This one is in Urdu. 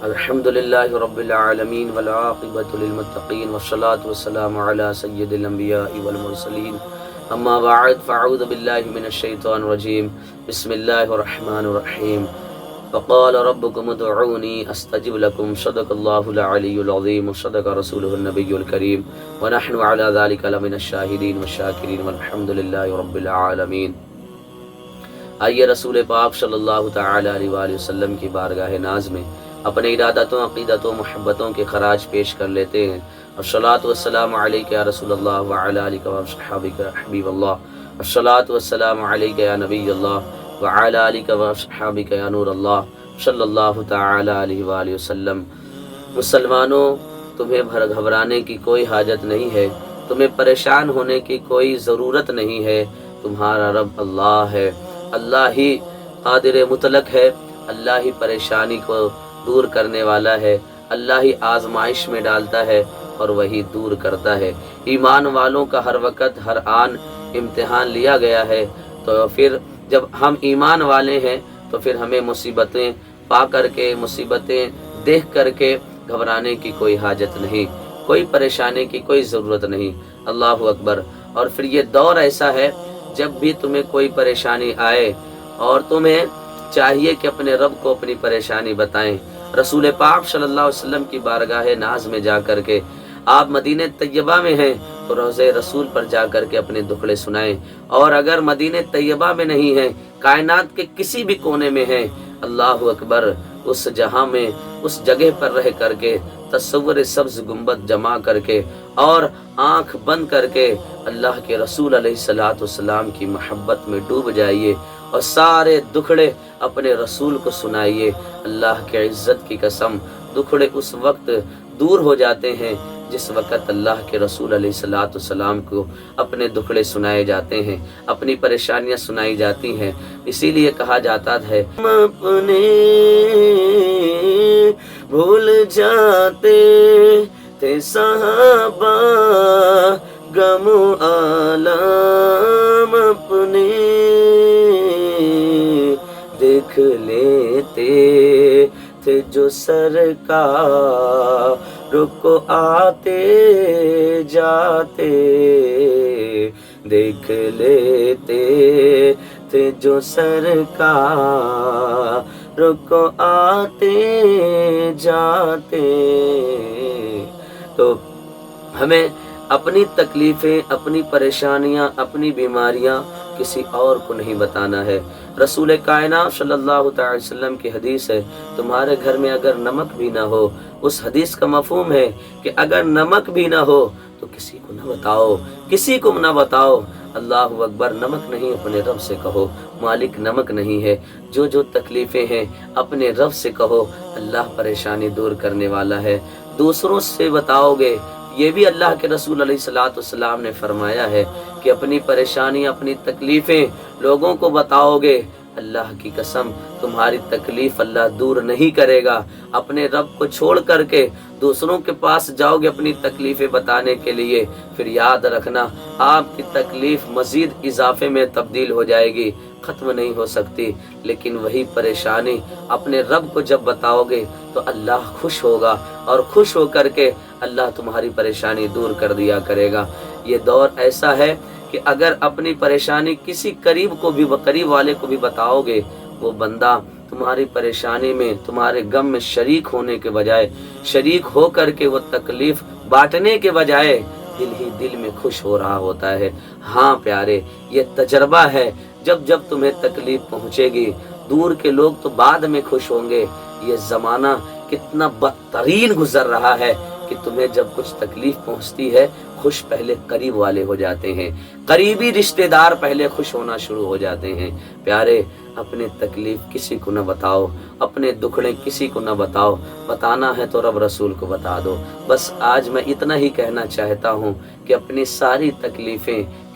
الحمد لله رب العالمين والعاقبة للمتقين والصلاة والسلام على سيد الأنبياء والمرسلين أما بعد فأعوذ بالله من الشيطان الرجيم بسم الله الرحمن الرحيم وقال ربكم ادعوني أستجب لكم صدق الله العلي العظيم وصدق رسوله النبي الكريم ونحن على ذلك لمن الشاهدين والشاكرين والحمد لله رب العالمين۔ آئیے رسول پاک صلی اللہ تعالی علیہ وآلہ وسلم کی بارگاہ ناز میں اپنے ارادتوں، عقیدتوں، محبتوں کے خراج پیش کر لیتے ہیں۔ الصلاۃ والسلام علیک یا رسول اللہ وعلی آلک واصحابک یا حبیب اللہ، الصلاۃ والسلام علیک یا نبی اللہ وعلی آلک واصحابک یا نور اللہ صلی اللہ تعالی علیہ وآلہ وسلم۔ مسلمانوں، تمہیں گھبرانے کی کوئی حاجت نہیں ہے، تمہیں پریشان ہونے کی کوئی ضرورت نہیں ہے۔ تمہارا رب اللہ ہے، اللہ ہی قادر مطلق ہے، اللہ ہی پریشانی کو دور کرنے والا ہے، اللہ ہی آزمائش میں ڈالتا ہے اور وہی دور کرتا ہے۔ ایمان والوں کا ہر وقت ہر آن امتحان لیا گیا ہے، تو پھر جب ہم ایمان والے ہیں تو پھر ہمیں مصیبتیں پا کر کے، مصیبتیں دیکھ کر کے گھبرانے کی کوئی حاجت نہیں، کوئی پریشانی کی کوئی ضرورت نہیں۔ اللہ اکبر۔ اور پھر یہ دور ایسا ہے جب بھی تمہیں کوئی پریشانی آئے اور تمہیں چاہیے کہ اپنے رب کو اپنی پریشانی بتائیں، رسول پاک صلی اللہ علیہ وسلم کی بارگاہ ناز میں جا کر کے، آپ مدینہ طیبہ میں ہیں تو روضہ رسول پر جا کر کے اپنے دکھڑے سنائیں، اور اگر مدینہ طیبہ میں نہیں ہیں، کائنات کے کسی بھی کونے میں ہیں، اللہ اکبر، اس جہاں میں اس جگہ پر رہ کر کے تصور سبز گنبد جما کر کے اور آنکھ بند کر کے اللہ کے رسول علیہ الصلوۃ والسلام کی محبت میں ڈوب جائیے اور سارے دکھڑے اپنے رسول کو سنائیے۔ اللہ کے عزت کی قسم، دکھڑے اس وقت دور ہو جاتے ہیں جس وقت اللہ کے رسول علیہ الصلوۃ والسلام کو اپنے دکھڑے سنائے جاتے ہیں، اپنی پریشانیاں سنائی جاتی ہیں۔ اسی لیے کہا جاتا ہے ہم اپنے بھول جاتے تھے صحابہ، غم و آلام اپنے دیکھ لیتے تھے جو سرکار کو آتے جاتے، دیکھ لیتے تھے جو سرکار کو آتے جاتے۔ تو ہمیں اپنی تکلیفیں، اپنی پریشانیاں، اپنی بیماریاں کسی اور کو نہیں بتانا ہے۔ رسول کائنات صلی اللہ تعالی وسلم کی حدیث ہے، تمہارے گھر میں اگر نمک بھی نہ ہو، اس حدیث کا مفہوم ہے کہ اگر نمک بھی نہ ہو تو کسی کو نہ بتاؤ، کسی کو نہ بتاؤ۔ اللہ اکبر۔ نمک نہیں، اپنے رب سے کہو، مالک نمک نہیں ہے۔ جو جو تکلیفیں ہیں اپنے رب سے کہو، اللہ پریشانی دور کرنے والا ہے۔ دوسروں سے بتاؤ گے، یہ بھی اللہ کے رسول علیہ الصلوۃ والسلام نے فرمایا ہے کہ اپنی پریشانی، اپنی تکلیفیں لوگوں کو بتاؤ گے، اللہ کی قسم تمہاری تکلیف اللہ دور نہیں کرے گا۔ اپنے رب کو چھوڑ کر کے دوسروں کے پاس جاؤ گے اپنی تکلیفیں بتانے کے لیے، پھر یاد رکھنا آپ کی تکلیف مزید اضافے میں تبدیل ہو جائے گی، ختم نہیں ہو سکتی۔ لیکن وہی پریشانی اپنے رب کو جب بتاؤ گے تو اللہ خوش ہوگا، اور خوش ہو کر کے اللہ تمہاری پریشانی دور کر دیا کرے گا۔ یہ دور ایسا ہے کہ اگر اپنی پریشانی کسی قریب والے کو بھی بتاؤ گے، وہ بندہ تمہاری پریشانی میں، تمہارے غم میں شریک ہونے کے بجائے، شریک ہو کر کے وہ تکلیف بانٹنے کے بجائے دل ہی دل میں خوش ہو رہا ہوتا ہے۔ ہاں پیارے، یہ تجربہ ہے، جب جب تمہیں تکلیف پہنچے گی، دور کے لوگ تو بعد میں خوش ہوں گے۔ یہ زمانہ کتنا بدترین گزر رہا ہے کہ تمہیں جب کچھ تکلیف پہنچتی ہے، خوش پہلے قریب والے ہو جاتے ہیں، قریبی رشتہ دار پہلے خوش ہونا شروع ہو جاتے ہیں۔ پیارے، اپنے تکلیف کسی کو نہ بتاؤ، اپنے دکھڑے کسی کو نہ بتاؤ، بتانا ہے تو رب رسول کو بتا دو۔ بس آج میں اتنا ہی کہنا چاہتا ہوں کہ اپنی ساری تکلیفیں